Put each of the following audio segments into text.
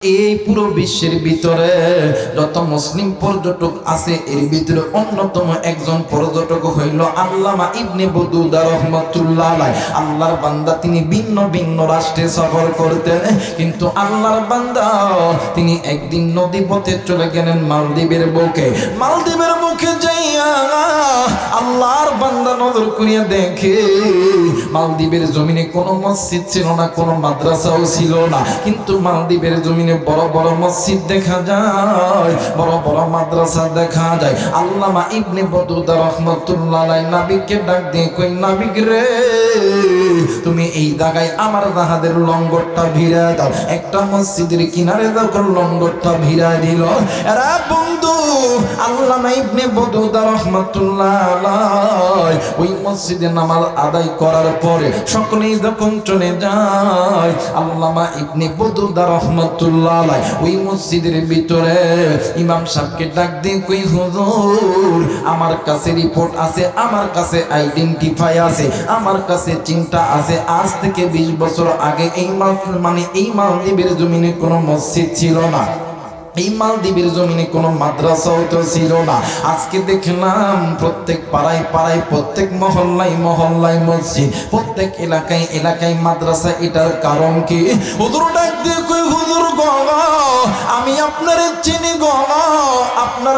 এই পুরো বিশ্বের ভিতরে যত মুসলিম পর্যটক আছে এর ভিতরে অন্যতম একজন পর্যটক হইল আল্লামা ইবনে বতুতা রাহমাতুল্লাহ আলাইহি। আল্লাহর বান্দা তিনি ভিন্ন ভিন্ন রাষ্ট্রে সফর করতেন, কিন্তু আল্লাহর বান্দা তিনি একদিন নদী পথে চলে গেলেন মালদ্বীপের বুকে। মালদ্বীপের মুখে যাইয়া আল্লাহর বান্দা নজর করিয়া দেখে মালদ্বীপের জমিনে কোনো মসজিদ ছিল না, কোনো মাদ্রাসাও ছিল না, কিন্তু মালদ্বীপের জমিনে বড় বড় মসজিদ দেখা যায়, বড় বড় মাদ্রাসা দেখা যায়। আল্লামা ইবনে বতুতা রাহমাতুল্লাহ আলাইহি নবীকে ডাক দিয়ে কই, নবী রে তুমি এই জায়গায় আমার জাহাজের লঙ্গরটা ভিড়া দাও। একটা মসজিদের কিনারে যখন লঙ্গরটা ভিড়া দিল, এরা বন্ধু আল্লামা ইবনে বতুতা রাহমাতুল্লাহ আলাইহি ওই মসজিদে নামাজ আদায় করার পরে সকলেই যখন চলে যায়, আল্লামা ইবনে বতুতা রাহমাতুল্লাহ আলাইহি ওই মসজিদের ভিতরে ইমাম সাহেবকে ডাক দিয়ে কই, হুজুর আমার কাছে রিপোর্ট আছে, আমার কাছে আইডেন্টিফাই আছে, আমার কাছে চিন্তা আছে। আজ থেকে 20 বছর আগে এই মালদ্বীপের জমিনে কোনো মসজিদ ছিল না, এই মালদ্বীপের জমিনে কোনো মাদ্রাসাও তো ছিল না। আজকে দেখলাম প্রত্যেক পাড়ায় পাড়ায়, প্রত্যেক মহল্লায় মহল্লায় মসজিদ, প্রত্যেক এলাকায় এলাকায় মাদ্রাসা। এটার কারণ কি? হুজুর ডাক দিয়ে কই, হুজুর গো আমি আপনার চিনি গো, আপনার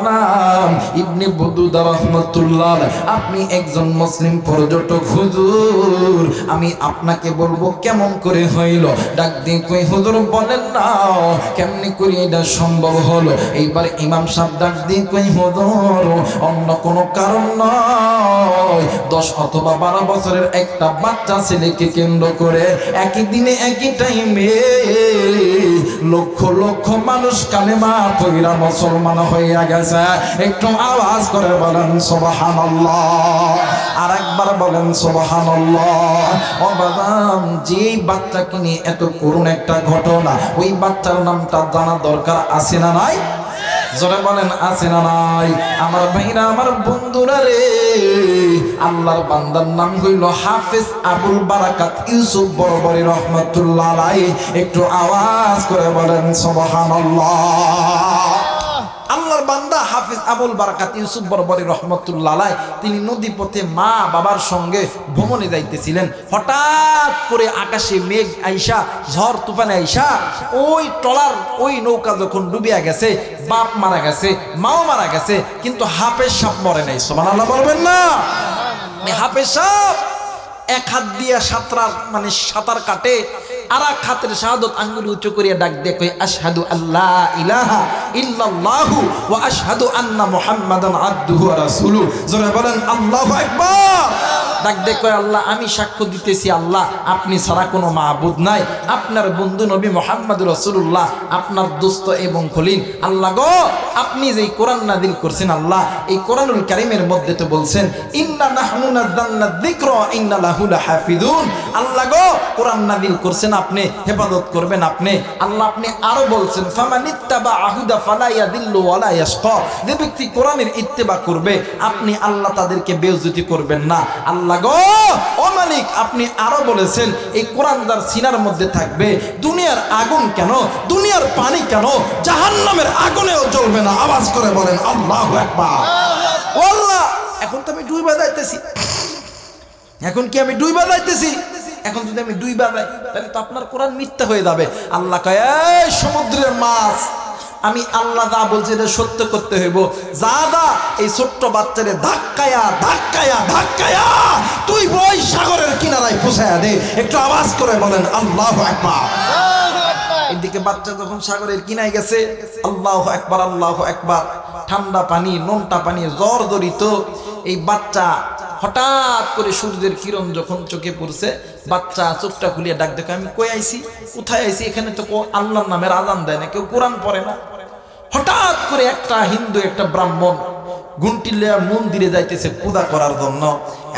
নাম ইবনে বতুতা রাহমাতুল্লাহ আলাইহি, আপনি একজন মুসলিম পর্যটক। হুজুর আমি আপনাকে বলবো কেমন করে হইল? ডাক দিয়ে কই, হুজুর বলেন না কেমনি করে এটা সম্ভব হলো? এইবার ইমাম সাহেব ডাক দিয়ে কই, হুজুর অন্য কোনো কারণ নয়, 10 অথবা 12 বছরের একটা বাচ্চা ছেলেকে কেন্দ্র করে একই দিনে একই টাইমে লক্ষ লক্ষ মানুষ কালেমা পড়িয়া মুসলমান হইয়া গেছে। একটু আওয়াজ করে বলেন সুবহানাল্লাহ, আর একবার বলেন সুবহানাল্লাহ। ও বাদাম, যেই বাচ্চাকে নিয়ে এত করুণ একটা ঘটনা, ওই বাচ্চার নামটা জানা দরকার আছে না নাই? জোরে বলেন আছে না নাই? আমার ভাইরা, আমার বন্ধুরা রে, আল্লাহর বান্দার নাম হইল হাফেজ আবুল বারাকাত ইউসুফ বরবরী রহমাতুল্লাহ আলাইহি। একটু আওয়াজ করে বলেন সুবহানাল্লাহ। আল্লাহর বান্দা হাফেজ আবুল বারাকাত ইউসুফ বরবরী রহমাতুল্লাহ আলাইহি তিনি নদী পথে মা বাবার সঙ্গে ভ্রমণে যাইতেছিলেন। হঠাৎ করে আকাশে মেঘ আইসা, ঝড় তুফানে আইসা ওই ট্রলার, ওই নৌকা যখন ডুবিয়া গেছে, বাপ মারা গেছে, মাও মারা গেছে, কিন্তু হাফেজ সাহেব মরে নাই। সুবহানাল্লাহ বলবেন না? হাফেজ সাহেব এক হাত দিয়া সাঁতার কাটে, আর এক হাতের শাহাদত আঙ্গুল উঁচু করিয়া ডাক দিয়ে কই, আশহাদু আল্লাহ ইলাহা ইল্লাল্লাহু ওয়া আশহাদু আন্না মুহাম্মাদান আবদুহু ওয়া রাসূলুহু। জোরে বলেন আল্লাহু আকবার। ডাক দিয়ে কই, আল্লাহ আমি সাক্ষ্য দিতেছি আল্লাহ আপনি ছাড়া কোনো মাবুদ নাই, আপনার বন্ধু নবী মুহাম্মদ রাসূলুল্লাহ আপনার দোস্ত এবং খলিল। আল্লাহ গো আপনি যেই কোরআন নাযিল করছেন, আল্লাহ এই কোরআনুল কারীমের মধ্যে তো বলছেন ইন্না নাহনু নাযালনা যিকরা ওয়া ইন্না লাহু লাহাফিজুন। আল্লাহ গো কোরআন নাযিল করছেন আপনি, হেফাজত করবেন আপনি। আল্লাহ আপনি আরো বলছেন ফামানিত্তাবা আহুদা ফালা ইয়াদিল্লু ওয়ালা ইয়াশকা, যে ব্যক্তি কোরআনের ইত্তেবা করবে আপনি আল্লাহ তাদেরকে বেইজ্জতি করবেন না। আল্লাহ গো ও মালিক আপনি আরো বলেছেন এই কোরআন যার সিনার মধ্যে থাকবে, দুনিয়ার আগুন কেন, দুনিয়ার পানি কেন, জাহান্নামের আগুনেও জ্বলবে না। আওয়াজ করে বলেন আল্লাহু আকবার। ও আল্লাহ, এখন তো আমি ডুইবা যাইতেছি, এখন কি আমি ডুইবা যাইতেছি? এখন যদি আমি ডুইবা যাই তাহলে তো আপনার কোরআন মিথ্যা হয়ে যাবে। আল্লাহ কয়, এই সমুদ্রের মাছ, আমি আল্লাহ যা বলছি এটা সত্য করতে হইব। যা এই ছোট্ট বাচ্চারে ধাক্কায়া ধাক্কায়া ধাক্কায়া তুই ওই সাগরের কিনারায় পৌঁছায়া দে। একটু আওয়াজ করে বলেন আল্লাহু আকবার। এদিকে বাচ্চা যখন সাগরের কিনায় গেছে, আল্লাহু আকবার আল্লাহু আকবার, ঠান্ডা পানি, নোনটা পানি, জর্জরিত এই বাচ্চা হঠাৎ করে সূর্যের কিরণ যখন চোখে পড়ছে, বাচ্চা চোখটা খুলিয়ে ডাক দেখে, আমি কই আইছি, কোথায় আইছি? এখানে তো আল্লাহর নামের আযান দেয় না, কেউ কোরআন পড়ে না। হঠাৎ করে একটা হিন্দু, একটা ব্রাহ্মণ ঘুমটি লইয়া মন্দিরে যাইতেছে পূজা করার জন্য।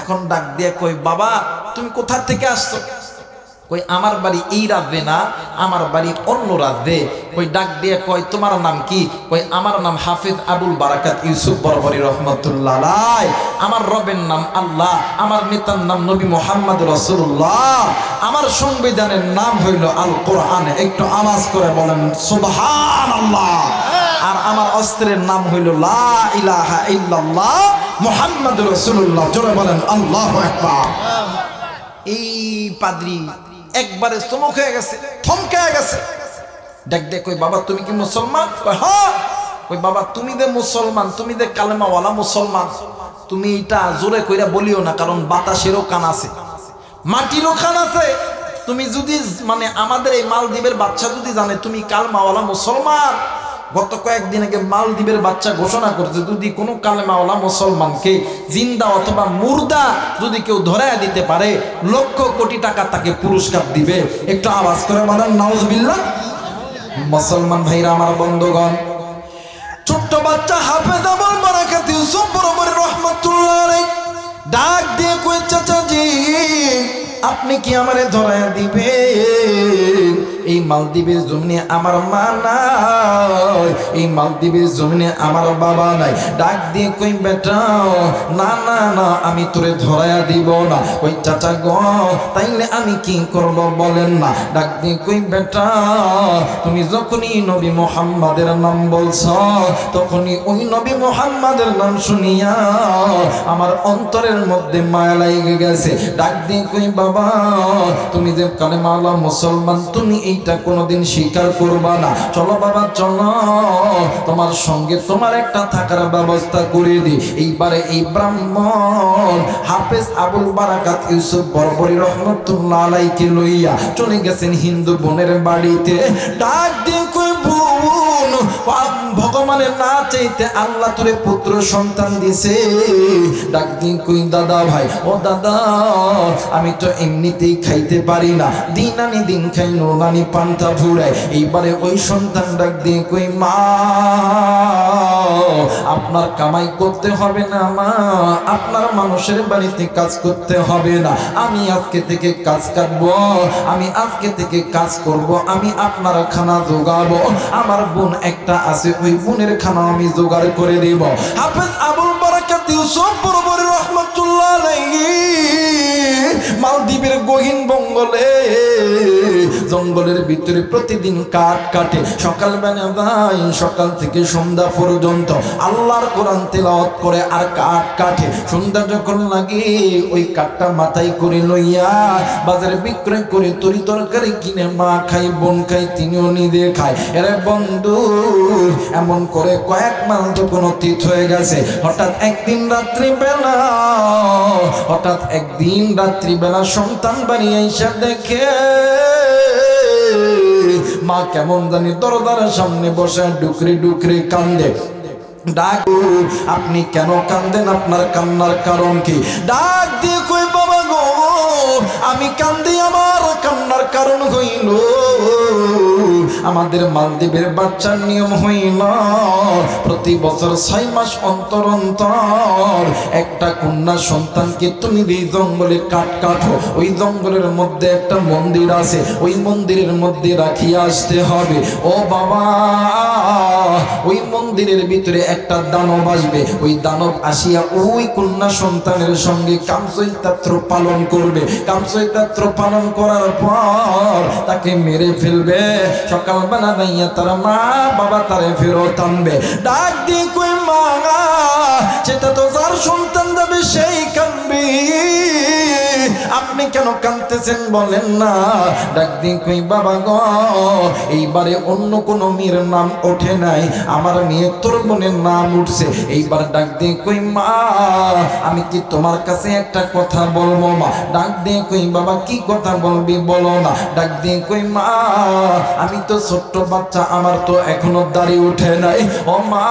এখন ডাক দিয়ে কই, বাবা তুমি কোথা থেকে আসছো? কই আমার বাড়ি এই রাজ্যে না, আমার বাড়ি অন্য রাজ্যে। কই ডাক দিয়ে কয় তোমার নাম কি? কই আমার নাম হাফিজ আবুল বারাকাত ইউসুফ বরবরী রহমতুল্লাহ আলাইহি। আমার রবের নাম আল্লাহ, আমার নেতার নাম নবী মুহাম্মদ রাসূলুল্লাহ, আমার সংবিধানের নাম হইল আল কোরআন। একটু আওয়াজ করে বলেন সুবহানাল্লাহ। আর আমার অস্ত্রের নাম হইল লা ইলাহা ইল্লাল্লাহ মুহাম্মাদুর রাসূলুল্লাহ। জোরে বলেন আল্লাহু আকবার। এই পাদ্রী একবারে চমক হয়ে গেছে, থমকে গেছে। দেখ দেখ কই বাবা তুমি কি মুসলমান? কয় হ্যাঁ। কই বাবা তুমি যে মুসলমান, তুমি যে কালেমাওয়ালা মুসলমান, তুমি এটা জোরে কইরা বলিও না, কারণ বাতাসেরও কান আছে, মাটিরও কান আছে। তুমি যদি মানে আমাদের এই মালদ্বীপের বাচ্চা যদি জানে তুমি কালেমাওয়ালা মুসলমান, গত কয়েকদিন আগে মালদ্বীপের বাচ্চা ঘোষণা করছে যদি কোনো কালেমাওয়ালা মুসলমানকে জিন্দা অথবা মুর্দা যদি কেউ ধরায় দিতে পারে, লক্ষ কোটি টাকা তাকে পুরস্কার দিবে। একটু আওয়াজ করে বলেন নাউজুবিল্লাহ। মুসলমান ভাইরা আমার বন্ধুগণ, ছোট্ট বাচ্চা হাফেজ আবুল বারাকাত ইউসুফ বরবরী রহমাতুল্লাহ আলাইহি ডাক দিয়ে কই চাচাজি আপনি কি আমারে ধরায় দিবেন? এই মালদ্বীপের জমিনে আমার মা নাই, এই মালদ্বীপের জমিনে আমার বাবা নাই। ডাক দিয়ে কই বেটা না না না আমি তোরে ধরায়া দিব না। ওই চাচা গো তাইলে আমি কি করব বলেন না। ডাক দিয়ে কই বেটা তুমি যখনই নবী মুহাম্মাদের নাম বলছ, তখনই ওই নবী মুহাম্মাদের নাম শুনিয়া আমার অন্তরের মধ্যে মায়া লাগে গেছে। ডাক দিয়ে কই বাবা তুমি যে কালেমাওয়ালা মুসলমান, তুমি এইটা কোনোদিন স্বীকার করবা না। চলো বাবা চলো, তোমার সঙ্গে তোমার একটা থাকার ব্যবস্থা করে দি। এইবারে এই ব্রাহ্মণ হাফেজ আবুল বারাকাত ইউসুফ বরবরী রহমতুল্লাহ আলাইহিকে লইয়া চলে গেছেন হিন্দু বোনের বাড়িতে। ডাক দিয়ে কই বোন ভগবানের না চাইতে আল্লাহ তোরে পুত্র সন্তান দিছে। ডাক দিয়ে কই দাদা ভাই ও দাদা আমি তো এমনিতেই খাইতে পারি না, দিন আনি দিন খাই নোনানি পান্তা ফুরাই। এইবারে ওই সন্তান ডাক দিয়ে কই মা আপনার কামাই করতে হবে না মা, আপনার মানুষের বাড়িতে কাজ করতে হবে না, আমি আজকে থেকে কাজ কাটবো, আমি আজকে থেকে কাজ করব, আমি আপনার খানা জোগাবো। আমার বোন একটা আছে, ওই বোনের খানা আমি জোগাড় করে দেব। হাফেজ আবুল বারাকাত ইউসুফ বরবরী রহমাতুল্লাহ আলাইহি মালদ্বীপের গহীন জঙ্গলের ভিতরে প্রতিদিন কাঠ কাটে, সকালবেলা যায় সকাল থেকে সন্ধ্যা পর্যন্ত আল্লাহর কোরআন তেলাওয়াত করে আর কাঠ কাটে। সন্ধ্যা যখন লাগে ওই কাঠটা মাথায় করে লইয়া বাজারে বিক্রয় করে তরি তরকারি কিনে মা খাই বোন খাই তিনিও নিজে খায়। এরে বন্ধু এমন করে কয়েক মাস যখন অতীত হয়ে গেছে, হঠাৎ একদিন রাত্রিবেলা সন্তান বাড়ি আইসা দেখে মা কেমন জানি দরজার সামনে বসে ডুকরে ডুকরে কান্দে। ডাক আপনি কেন কান্দেন, আপনার কান্নার কারণ কি? ডাক দিয়ে কই বাবা গো আমি কান্দি, আমার কান্নার কারণ হইল আমাদের মালদ্বীপের বাচ্চার নিয়ম হইল প্রতি বছর 6 মাস অন্তর অন্তর একটা কন্যা সন্তানকে তুমি এই জঙ্গলে কাটো, ওই জঙ্গলের মধ্যে একটা মন্দির আছে, ওই মন্দিরের মধ্যে রাখিয়া আসতে হবে। ও বাবা ওই মন্দিরের ভিতরে একটা দানব আসবে, ওই দানব আসিয়া ওই কন্যা সন্তানের সঙ্গে কামচৈতাত্র পালন করবে। কামচৈতাত্র পালন করার পর তাকে মেরে ফেলবে। সকালবেলা দাইয়া তার মা বাবা তারে ফেরত আনবে। ডাক দিয়ে কই মা সেটা তো যার সন্তান যাবে সেই কাঁদবে, আপনি কেন কাঁদতেছেন বলেন না? ডাক দিয়ে কই বাবা গো এইবারে অন্য কোন মেয়ের নাম ওঠে নাই, আমার মেয়ে তোর বোনের নাম উঠছে। এইবার ডাক দিয়ে কই মা আমি কি তোমার কাছে একটা কথা বলবো মা? ডাক দিয়ে কই বাবা কি কথা বলবি বলো না। ডাক দিয়ে কই মা আমি তো ছোট্ট বাচ্চা, আমার তো এখনো দাড়ি উঠে নাই, ও মা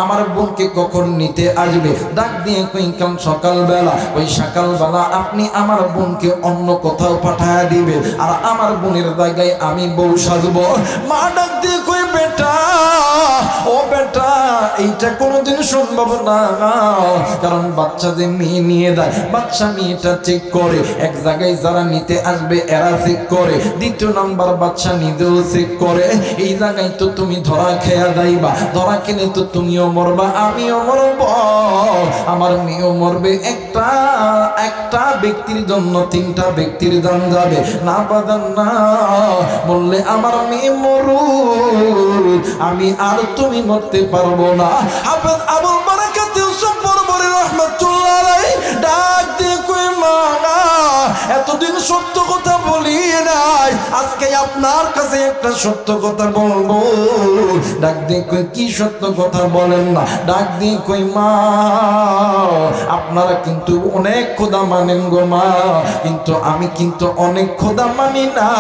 আমার বোনকে কখন নিতে আসবে? ডাক দিয়ে কই কাল সকালবেলা, ওই সকালবেলা আপনি আমার বোনকে অন্য কোথাও পাঠায় দিবেন আর আমার বোনের জায়গায় আমি বউ সাজবো। মা ডাক দিয়ে কই বেটা, ও বেটা, এইটা কোনোদিন সম্ভব না, কারণ বাচ্চা যে মেয়ে নিয়ে দেয়, বাচ্চা মেয়েটা চেক করে, এক জায়গায় যারা নিতে আসবে এরা চেক করে, দ্বিতীয় নাম্বার বাচ্চা নিজেও চেক করে। এই জায়গায় তো তুমি ধরা খেয়া যাইবা, ধরা খেলে তো তুমিও মরবা, আমিও মরব, আমার মেয়েও মরবে। একটা ব্যক্তির জন্য তিনটা ব্যক্তির জান যাবে না বাদান না, বললে আমার মেয়ে মরুক, আমি আর তুমি মরতে পারবো না। হাফেজ আবুল বারাকাত ইউসুফ বরবরী রাহমাতুল্লাহ আলাইহি ডাক দিয়ে কই মা, এতদিন সত্য কথা বলি নাই, আজকে আপনার কাছে একটা সত্য কথা বলবো। ডাক দিয়ে কই কি সত্য কথা বলেন না? ডাক দিয়ে কই মা, আপনারা কিন্তু অনেক খোদা মানেন গো মা, কিন্তু আমি কিন্তু অনেক খোদা মানি না,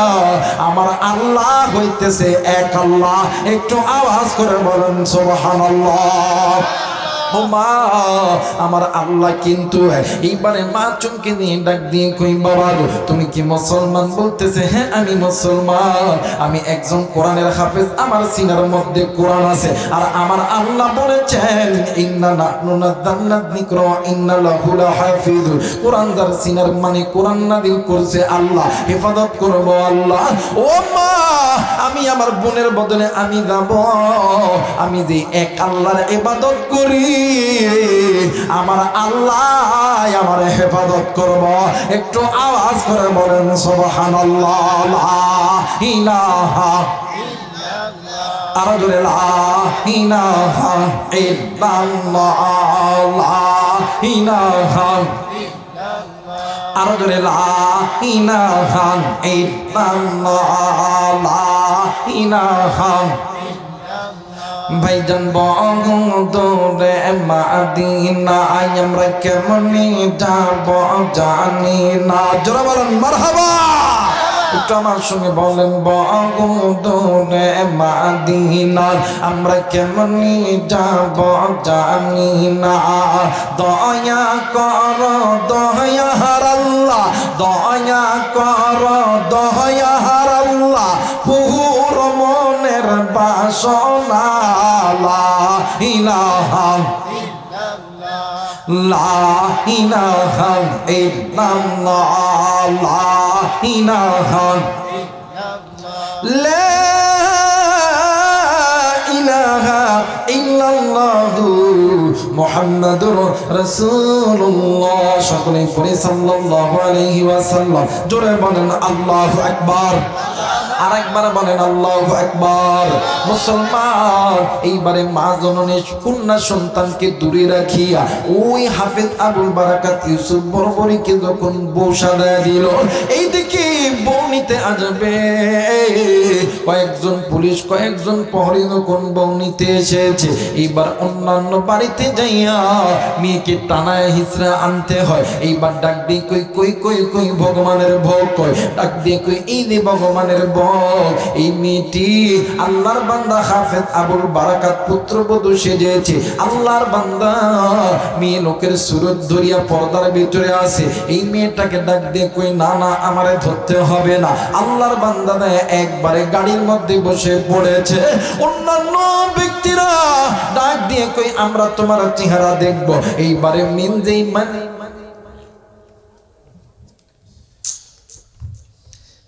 আমার আল্লাহ হইতেছে এক আল্লাহ। একটু আওয়াজ করে বলেন সুবহানাল্লাহ। ও মা, আমার আল্লাহ কিন্তু। এইবারে মা চমকে দিয়ে ডাক দিয়ে কই বাবা গো, তুমি কি মুসলমান? বলতেছে হ্যাঁ আমি মুসলমান, আমি একজন কোরআনের হাফেজ, আমার সিনার মধ্যে কোরআন আছে, আর আমার আল্লাহ বলেছেন ইন্না নাহনু নাযালনা যিকরা ওয়া ইন্না লাহু লাহাফিজুন। কোরআন যার সিনার মানে কোরআন নাযিল করছে আল্লাহ, হেফাজত করব আল্লাহ। ও মা, আমি আমার বোনের বদলে আমি যাব, আমি যে এক আল্লাহর ইবাদত করি, আমার আল্লাহ আমার হেফাজত করব। একটু আওয়াজ করে বলেন সুবহানাল্লাহ। লা ইলাহা ইল্লাল্লাহ, আর জোরে লা ইলাহা ইল্লাল্লাহ, লা ইলাহা ইল্লাল্লাহ, আর জোরে লা ইলাহা ইল্লাল্লাহ, লা ইলাহা। ভাইজান বদরে মাদিনায় আমরা কেমনে যাব জানি না, জোরে বলেন মারহাবা। একটু আমার সঙ্গে বলেন বদরে মাদিনায় আমরা কেমনে যাব জানি না, দয়া কর দয়ার আল্লাহ, দয়া কর দয়ার আল্লাহ, পুর মনের বাসনা, লা ইলাহা ইল্লাল্লাহ, লা ইলাহা ইল্লাল্লাহ, লা ইলাহা ইল্লাল্লাহ, লা ইলাহা ইল্লাল্লাহু মুহাম্মাদুর রাসূলুল্লাহ। সকলে পড়ে সাল্লাল্লাহু আলাইহি ওয়াসাল্লাম। জোরে বলেন আল্লাহু আকবার, আরেকবার বলেন আল্লাহু আকবার। মুসলমান, এইবারে মা জননী কন্যা সন্তানকে দূরে রাখিয়া ওই হাফেজ আবুল বারাকাত ইউসুফ বরবরীকে যখন বউ সাজায় দিল, এইদিকে বউ নিতে আসবে কয়েকজন পুলিশ, কয়েকজন প্রহরী যখন বউ নিতে এসেছে, এইবার অন্যান্য বাড়িতে যাইয়া মেয়েকে টানায় হিচড়া আনতে হয়। এইবার ডাক দিয়ে কই কই কই কই ভগবানের ভোগ কই, ডাক দিয়ে কই এই যে ভগবানের ভোগ, এই মেয়েটি আল্লাহর বান্দা হাফেজ আবুল বারাকাত পুত্রবধূ সেজেছে, আল্লাহর বান্দা মেয়ে লোকের সুরত ধরিয়া পর্দার ভিতরে আছে। এই মেয়েটাকে ডাক দিয়ে কই না না আমারে ধরতে হবে না, আল্লাহর বান্দা একবারে গাড়ির মধ্যে বসে পড়েছে। অন্যান্য ব্যক্তিরা ডাক দিয়ে কই আমরা তোমার চেহারা দেখব। এইবারে মিনজেই মানে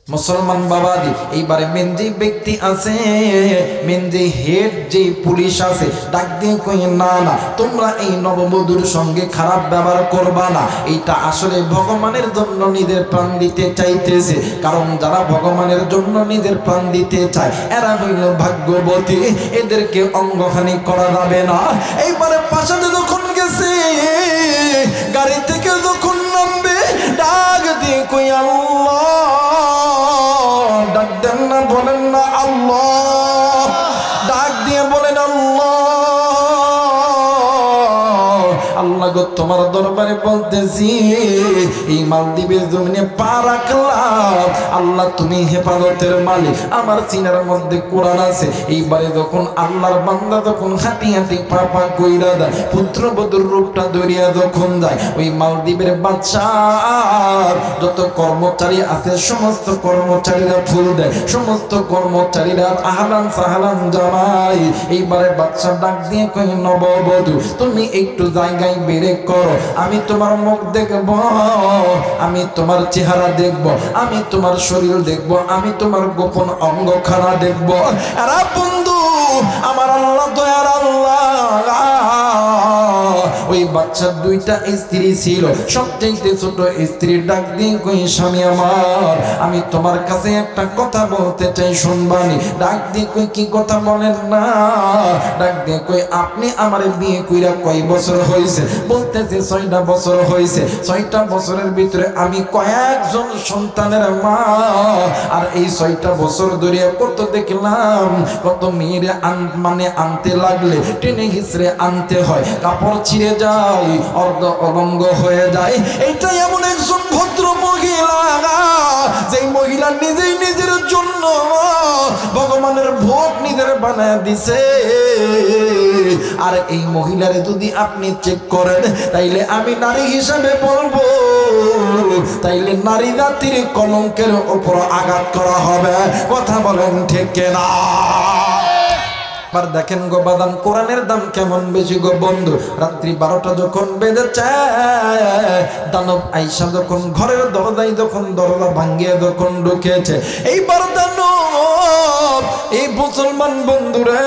মুসলমান বাবাদি, এইবারে মেন যে ব্যক্তি আছে, মেন যে হেড যে পুলিশ আছে, ডাক দিয়ে কই না না তোমরা এই নববধূর সঙ্গে খারাপ ব্যবহার করবা না, এইটা আসলে ভগবানের জন্য নিজের প্রাণ দিতে চাইতেছে, কারণ যারা ভগবানের জন্য নিজের প্রাণ দিতে চায় এরা হইল ভাগ্যবতী, এদেরকে অঙ্গহানি করা যাবে না। এইবারে পাশাতে যখন গেছে, গাড়ি থেকে যখন নামবে, ডাক দিয়ে কই আল্লাহ, ডাক দেন না, বলেন না আল্লাহ, ডাক দিয়ে বলেন আল্লাহ, আল্লাহ গো তোমার দরবারে বলতেছি এই মালদ্বীপের জমিনে পা রাখলাম, আল্লাহ তুমি হেফাজতের মালিক। আমার সিনার মধ্যে কোরআন আছে। এইবারে যখন আল্লাহর বান্দা যখন হাঁটি হাঁটি পা পা কইরা দেয়, পুত্রবধূর রূপটা ধরিয়া যখন যায়, ওই মালদ্বীপের বাদশাহ যত কর্মচারী আছে সমস্ত কর্মচারীরা ফুল দেয়, সমস্ত কর্মচারীরা আহলান সাহলান জামাই। এইবারে বাদশা ডাক দিয়ে কই নববধূ তুমি একটু জায়গায় বেরে করো, আমি তোমার মুখ দেখব, আমি তোমার চেহারা দেখব, আমি তোমার শরীর দেখব, আমি তোমার গোপন অঙ্গ খানা দেখব। আরে বন্ধু আমার আল্লাহ দয়ার আল্লাহ, ওই বাচ্চার দুইটা স্ত্রী ছিল, সবচেয়ে ছোট স্ত্রী ডাক দিয়ে কই স্বামী আমার আমি তোমার কাছে একটা কথা বলতে চাই, শুনবানি? ডাক দিয়ে কই কি কথা বলেন না? ডাক দিয়ে কই আপনি আমার বিয়ে কইরা কয় বছর হয়েছে? বলতেছে 6টা বছর হয়েছে। 6টা বছরের ভিতরে আমি কয়েকজন সন্তানের মা, আর এই 6টা বছর ধরে কত দেখলাম কত মেয়েরে মানে আনতে লাগলে টেনে হিসড়ে আনতে হয়, কাপড় ছিঁড়ে যায়, অর্ধ অলঙ্গ হয়ে যায়। এইটা এমন একজন ভদ্র মহিলা, যেই মহিলা নিজেই নিজের জন্য ভগবানের ভোগ নিজের বানায় দিছে। আর এই মহিলারে যদি আপনি চেক করেন তাইলে আমি নারী হিসাবে বলবো, তাইলে নারী জাতির কলঙ্কের উপর আঘাত করা হবে। কথা বলেন ঠিক না? দেখেন গো বাদাম কোরআনের দাম কেমন বেশি গো বন্ধু। রাত্রি 12টা যখন বেজেছে, দানব আইসা যখন ঘরের দরজায় যখন দরজা ভাঙ্গিয়ে যখন ঢুকেছে, এইবার দানব এই মুসলমান বন্ধুরে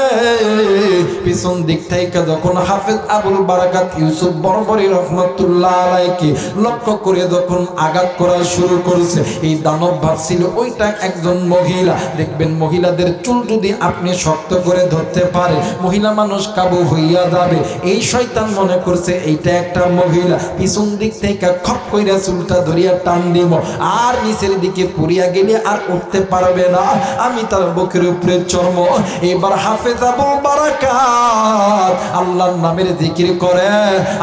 পিছন দিক থেকে যখন হাফেজ আবুল বারাকাত ইউসুফ বরবরি রহমতুল্লাহ আলাইহি লক্ষ্য করে যখন আঘাত করা শুরু করছে, এই দানব ভাবছিল ওইটা একজন মহিলা। দেখবেন মহিলাদের চুল যদি আপনি শক্ত করে ধরতে পারে, মহিলা মানুষ কাবু হইয়া যাবে। এই শয়তান মনে করছে এইটা একটা মহিলা, পিছন দিক থেকে খপ কইরা চুলটা ধরিয়া টান দিব, আর নিচের দিকে পড়িয়া গেলে আর উঠতে পারবে না, আমি তার বুকের উপরে চর্ম। এবার হাফেজ আবুল বারাকাত আল্লাহর নামের জিকির করে,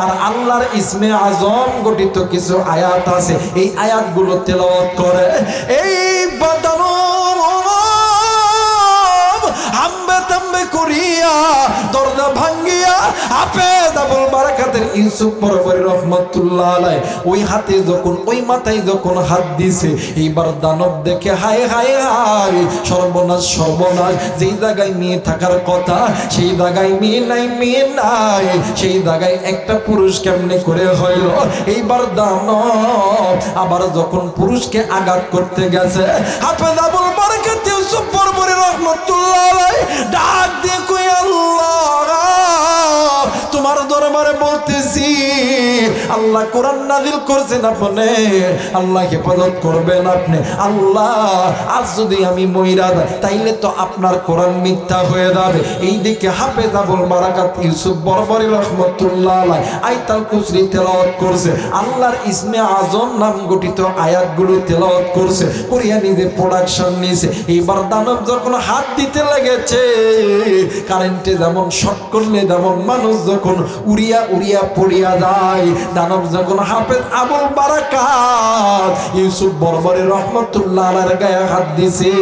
আর আল্লাহর ইসমে আজম গঠিত কিছু আয়াত আছে, এই আয়াতগুলো তেলাওয়াত করে। এই বাদানো হাম্বে তাম্বে করিয়া দরজা ভাঙ্গিয়া হাফেজ আবুল বারাকাতের ইউসুফ বরবরি রহমতুল্লাহ আলাইহি ওই হাতে যখন ওই মাথায় যখন হাত দিছে, এইবার দানব দেখে হায় হায় হায় সর্বনাশ সর্বনাশ, যেই জায়গায় মেয়ে থাকার কথা সেই জায়গায় মেয়ে নাই, মেয়ে নাই সেই জায়গায় একটা পুরুষ কেমনে করে হইল। এইবার দানব আবার যখন পুরুষকে আঘাত করতে গেছে, হাফেজ আবুল বারাকাত ইউসুফ বরবরি রহমতুল্লাহ আলাইহি ডাক দিয়ে কই আল্লাহ তোমার দরবারে বলতেছি, আল্লাহ কোরআন নাযিল করছেন আপনি, আল্লাহ হেফাজত করবেন আপনি। আল্লাহ আজ যদি আমি মইরা যাই তাইলে তো আপনার কোরআন মিথ্যা হয়ে যাবে। এইদিকে হাফেজ আবুল বারাকাত ইউসুফ বরবরি রহমতুল্লাহ আলাইহি আয়াতুল কুরসি তেলাওয়াত করছে, আল্লাহর ইসমে আজম নাম গঠিত আয়াতগুলো তেলাওয়াত করছে, করিয়া নিজে প্রোডাকশন নিয়েছে। এইবার দানব যখন হাত দিতে লেগেছে, কারেন্টে যেমন শর্ট করলে যেমন মানুষ যখন উড়িয়া উড়িয়া পড়িয়া যায়, দানব যখন হাফেজ আবুল বারাকাত ইউসুফ বরবরি রহমতুল্লাহ আলাইহির গায়ে হাত দিছে,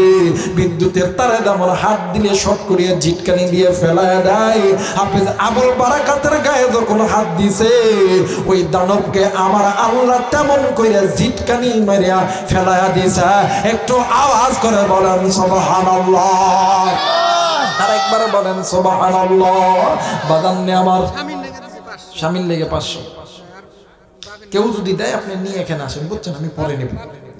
বিদ্যুতের তারে যেমন হাত দিলে শর্ট করিয়া ঝিটকানি দিয়ে ফেলায় দেয়, হাফেজ আবুল বারাকাতের গায়ে যখন হাত দিছে, ওই দানবকে আমার আল্লাহ তেমন কইরা ঝিটকানি মারিয়া ফেলায়া দিছে। একটু আওয়াজ করে বলেন সুবহানাল্লাহ, আরেকবার বলেন সুবহানাল্লাহ। বাদাম নে আমার শামিল লেগে 500, কেউ যদি দেয় আপনি নিয়ে এখানে আসেন, বুঝছেন, আমি পরে নেব।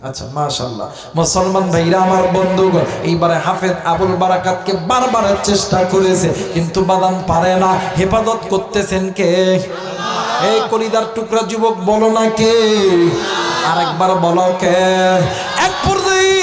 আচ্ছা মাশাআল্লাহ মুসলমান ভাইরা আমার বন্ধুগণ, এইবারে হাফেজ আবুল বারাকাতকে বারবার চেষ্টা করেছে কিন্তু বাদাম পারে না। হেফাজত করতেছেন কে? এই কলিদার টুকরা যুবক বলো না কে? আরেকবার বলো কে? এক পর্যায়ে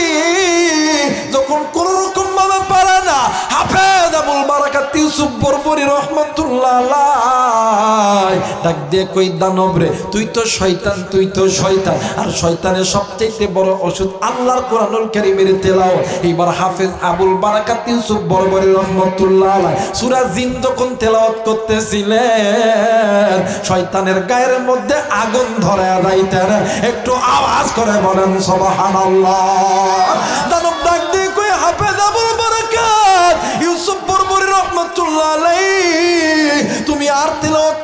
যখন কোন রকম ভাবে পারে না, হাফেজ আবুল বারাকাত ইউসুফ বরবরি রহমতুল্লাহ আলাইহি ডাক দিয়ে কই দানব রে তুই তো শয়তান, তুই তো শয়তান, আর শয়তানের সবচেয়ে বড় ওষুধ আল্লাহর কোরআনুল কারীমের তেলাওয়াত। এইবার হাফেজ আবুল বারাকাত ইউসুফ বরবরী রাহমাতুল্লাহ আলাইহি সূরা জিন যখন তেলাওয়াত করতেছিলেন শয়তানের গায়ের মধ্যে আগুন ধরে যাইতেন। একটু আওয়াজ করে বলেন সুবহানাল্লাহ। দানব ডাক দিয়ে কই হাফেজ আবুল বারাকাত ইউসুফ বরবরী রাহমাতুল্লাহ আলাইহি তুমি আর তেলাওয়াত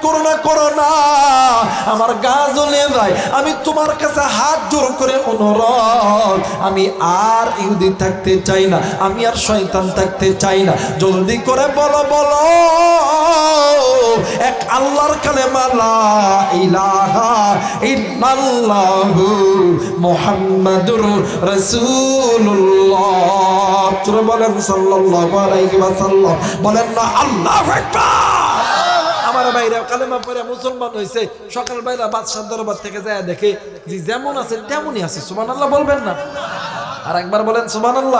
করো না, আমার গা জ্বলে যায়। আমি তোমার কাছে হাত জোড় করে অনুরোধ, আমি আর ইহুদি থাকতে চাই না, আমি আর শয়তান থাকতে চাই না। জলদি করে বলো এক আল্লাহর কালেমা লা ইলাহা ইল্লাল্লাহু মুহাম্মাদুর রাসূলুল্লাহ। চলো বলেন সাল্লাল্লাহু আলাইহি ওয়াসাল্লাম, বলেন না আল্লাহু আকবার। আমার ভাইরা কালেমা পড়ে মুসলমান হয়েছে, সকাল বেলা বাদশাহ দরবার থেকে যায় দেখে যে যেমন আছে তেমনই আছে। সুবহানাল্লাহ বলবেন না? আর একবার বলেন সুবহানাল্লাহ।